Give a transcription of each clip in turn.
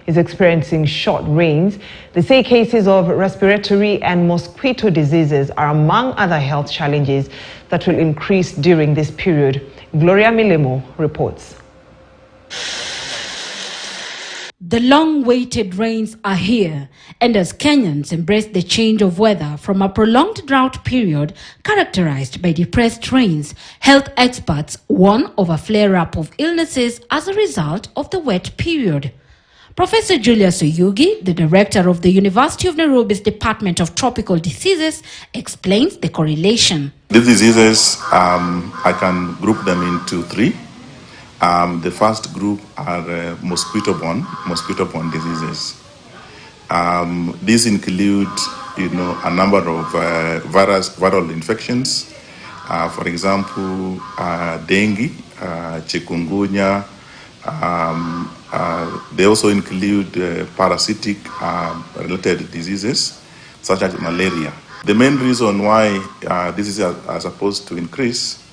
is experiencing short rains. They say cases of respiratory and mosquito diseases are among other health challenges that will increase during this period. Gloria Milemo reports. The long-awaited rains are here, and as Kenyans embrace the change of weather from a prolonged drought period characterized by depressed rains, health experts warn of a flare-up of illnesses as a result of the wet period. Professor Julius Oyugi, the director of the University of Nairobi's Department of Tropical Diseases, explains the correlation. These diseases, I can group them into three. The first group are mosquito-borne diseases. These include, a number of viral infections. For example, dengue, chikungunya. They also include parasitic related diseases such as malaria. The main reason why diseases are supposed to increase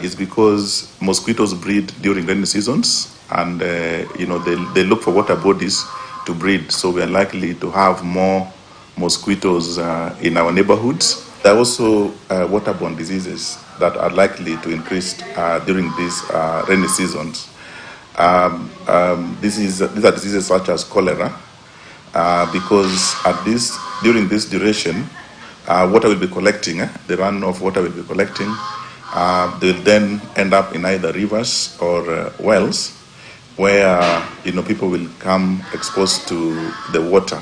is because mosquitoes breed during rainy seasons, and they look for water bodies to breed. So we are likely to have more mosquitoes in our neighborhoods. There are also waterborne diseases that are likely to increase during these rainy seasons. These are diseases such as cholera, because during this duration, water will be collecting. The runoff water will be collecting. They'll then end up in either rivers or wells, where people will come exposed to the water.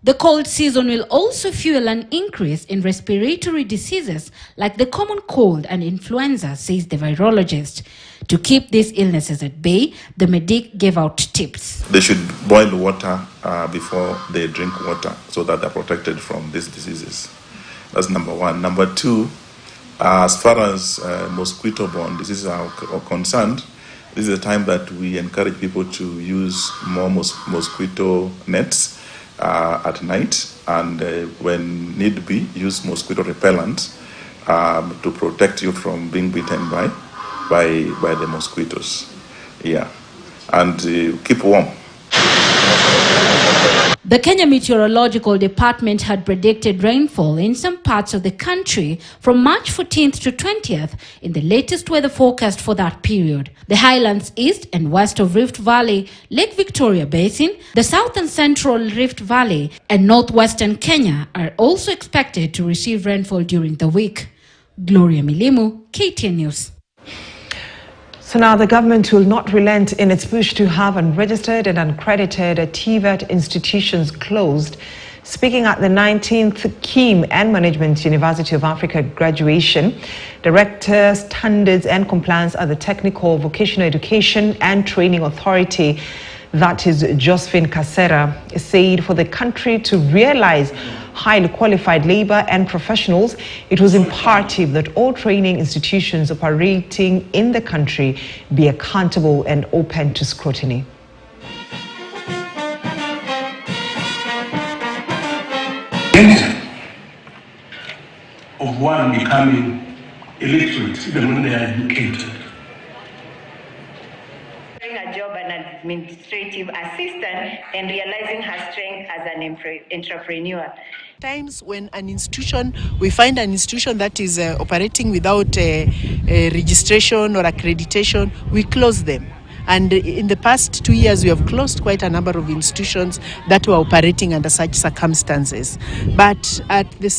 The cold season will also fuel an increase in respiratory diseases like the common cold and influenza, says the virologist. To keep these illnesses at bay, the medic gave out tips. They should boil water before they drink water so that they're protected from these diseases. That's number one. Number two, as far as mosquito-borne diseases are concerned, this is a time that we encourage people to use more mosquito nets at night, and when need be, use mosquito repellent to protect you from being bitten by the mosquitoes. Yeah, and keep warm. The Kenya Meteorological Department had predicted rainfall in some parts of the country from March 14th to 20th in the latest weather forecast for that period. The highlands east and west of Rift Valley, Lake Victoria Basin, the south and central Rift Valley, and northwestern Kenya are also expected to receive rainfall during the week. Gloria Milemo, KTN News. So now the government will not relent in its push to have unregistered and uncredited TVET institutions closed. Speaking at the 19th KEAM and Management University of Africa graduation, Director Standards and Compliance at the Technical Vocational Education and Training Authority, that is Josephine Kasera, said for the country to realize highly qualified labor and professionals, it was imperative that all training institutions operating in the country be accountable and open to scrutiny. Of one becoming illiterate, even when they are educated. A job as an administrative assistant and realizing her strength as an entrepreneur. Times when we find an institution that is operating without a registration or accreditation, we close them. And in the past 2 years, we have closed quite a number of institutions that were operating under such circumstances. But on the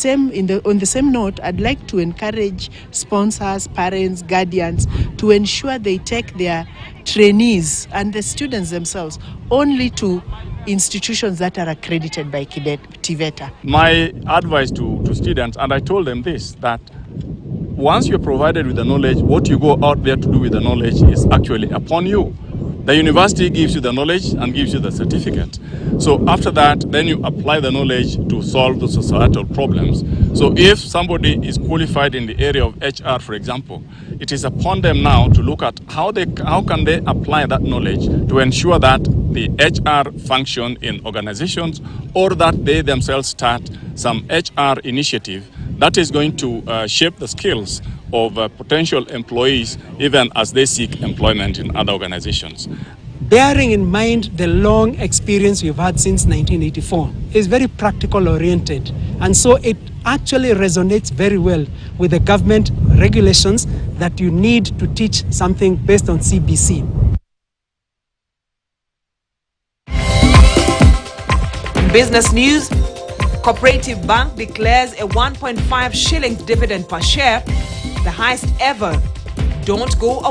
same note, I'd like to encourage sponsors, parents, guardians to ensure they take their trainees and the students themselves only to institutions that are accredited by TVETA. My advice to students, and I told them this, that once you're provided with the knowledge, what you go out there to do with the knowledge is actually upon you. The university gives you the knowledge and gives you the certificate. So after that, then you apply the knowledge to solve the societal problems. So if somebody is qualified in the area of HR, for example, it is upon them now to look at how can they apply that knowledge to ensure that the HR function in organizations, or that they themselves start some HR initiative that is going to shape the skills of potential employees even as they seek employment in other organizations. bearing in mind the long experience we've had since 1984. It's very practical oriented, and so it actually resonates very well with the government regulations that you need to teach something based on CBC. In business news, Cooperative Bank declares a 1.5 shillings dividend per share, the highest ever. Don't go away.